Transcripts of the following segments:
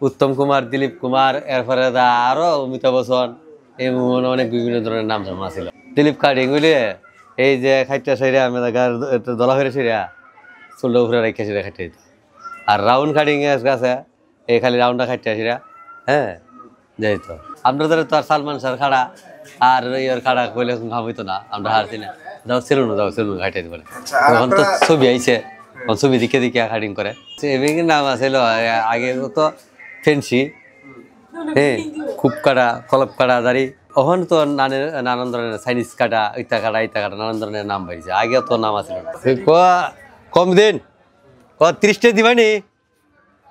উত্তম কুমার, দিলীপ কুমার, এরপরে আরো অমিতাভ বচ্চন, এই অনেক বিভিন্ন ধরনের নাম জমা ছিল। দিলীপ কাটিং বুঝলি, এই যে খাইটা সাইরা আমি দলা ফেরে সিরা চুলটা উপরে রেখে সিরা খাইতে দিত। আর রাউন্ড কাটিং আছে, এই খালি রাউন্ডটা খাইতে আসিরা, হ্যাঁ যাই তো। আপনাদের তো আর সালমান শাহ খাড়া আর ইয়ার খাড়া কইলে ঘাম হইতো না, আমরা হারছি না, যাও সেলুন খাইতে দিতে পারে। তখন তো ছবি আইছে, ছবি দিকে দিকে কাটিং করে। নাম আছিল আগে তো ফেন্সি, হ্যাঁ খুব কাটা, কলপ কাটা দাড়ি। ওখানে তো নানান ধরনের চাইনিজ কাটা, ইটা কাটা নানান ধরনের নাম পাইছে। আগে তো নাম আছিল কম দিন 30টা দিবানি,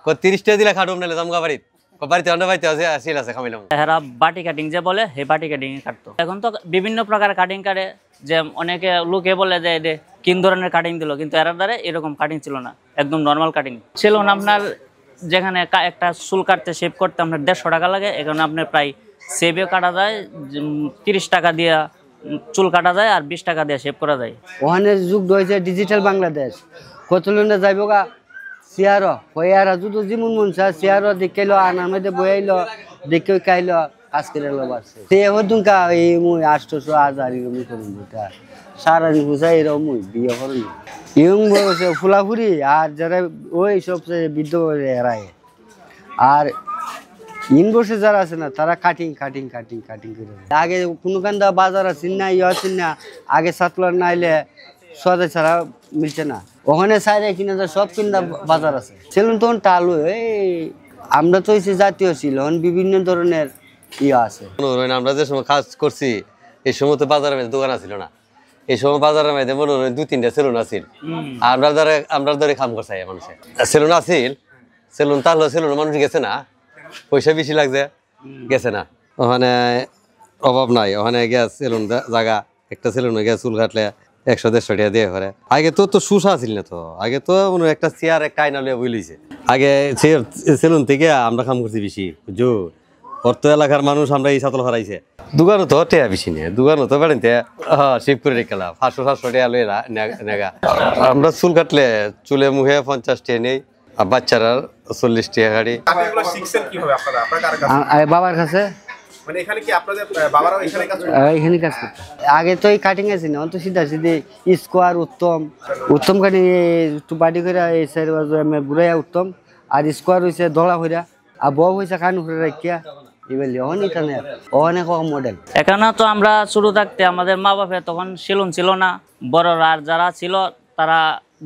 30টা দিলে খাটুম নাহলে জমগা বাড়িত বাড়িতে অন্য বাড়িতে আসিল আছে খামিলাম। এরা বাটি কাটিং যে বলে হে বাটি কাটিং কাটতো। এখন তো বিভিন্ন প্রকার কাটিং কাটে, যে অনেকে লোকে বলে যে এদের কিন ধরনের কাটিং দিল, কিন্তু এরা দ্বারা এরকম কাটিং ছিল না, একদম নর্মাল কাটিং ছিল। আপনার যেখানে একটা চুল কাটতে শেভ করতে আপনার 150 টাকা লাগে, এখানে আপনার প্রায় শেভে কাটা যায় 30 টাকা দিয়ে চুল কাটা যায়, আর 20 টাকা দিয়ে শেভ করা যায়। ওখানে যুগ হয়েছে ডিজিটাল বাংলাদেশ, কত লোনে যাইব গা চেয়ার হইয়ারা যদি যেমন মন চায় চেয়ার দেখাইল, আনার মধ্যে বইয়াইল, দেখে খাইল, কাজ করে বাড়ছে। সে হতুনকা এই মুই 800-1000 এরকম করুন, সারাদিন বুঝাই এরকম মুই বিয়ে করুন। ইয়ং বয়সে ফুলাফুরি, আর যারা ওই সবচেয়ে বৃদ্ধ এরায়, আর ইন বসে যারা আছে না তারা কাটিং করে। আগে কোনো কান্দা বাজার আছেন না, আছেন না, আগে সাতলার না আইলে সদাই ছাড়া মিলছে না। ওখানে সাইডে কিনা সব কিনা বাজার আছে। সেলুন তখন টালু, এই আমরা তো হচ্ছে জাতীয় ছিল, বিভিন্ন ধরনের আছে। আমরা যে সময় কাজ করছি এই সময় তো বাজারের মধ্যে দোকান আছিল না, এই সময় বাজারের মধ্যে মনে হয় 2-3টা সেলুন আছিল। আমরা ধরে কাম করছে মানুষের সেলুন আছিল, সেলুন তাহলে সেলুন মানুষ গেছে না, পয়সা বেশি লাগছে গেছে না। ওখানে অভাব নাই, ওখানে গ্যাস সেলুন জায়গা, একটা সেলুনে গিয়ে চুল কাটলে 100-150 টাকা দিয়ে করে। আগে তো সুসা আছিল না, তো আগে তো একটা চেয়ার একটা আয়না লিয়ে বই লইছে। আগে সেলুন থেকে আমরা কাম করছি বেশি বুঝছো, অর্থ এলাকার মানুষ আমরা এই সাতল হারাইছে। দোকানও তো টেয়া বেশি নেই, দোকানও তো বেড়াইতে শেভ করে রেখেলাম 500-700 টাকা লয়ে নেগা। আমরা চুল কাটলে চুলে মুখে 50 টাকা নেই, আর বাচ্চারা 40 টাকা গাড়ি। বাবার কাছে এখানে কাজ করতে। আগে তো এই কাটিং আছে না, তো সিধা সিধি স্কোয়ার উত্তম কাটিং একটু বাড়ি করে এই সাইড বুড়াইয়া উত্তম, আর স্কোয়ার হয়েছে দলা হইরা, আর বউ হয়েছে কান করে রাখিয়া। এখানে তো আমরা শুরু থাকতে আমাদের মা বাপে তখন সেলুন ছিল না, বড়রা আর যারা ছিল তারা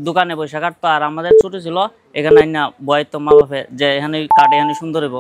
দোকানে বসে কাটতো, আর আমাদের ছোট ছিল এখানে বয়তো মা বাপে যে এখানে কাটে, এখানে সুন্দর হইব।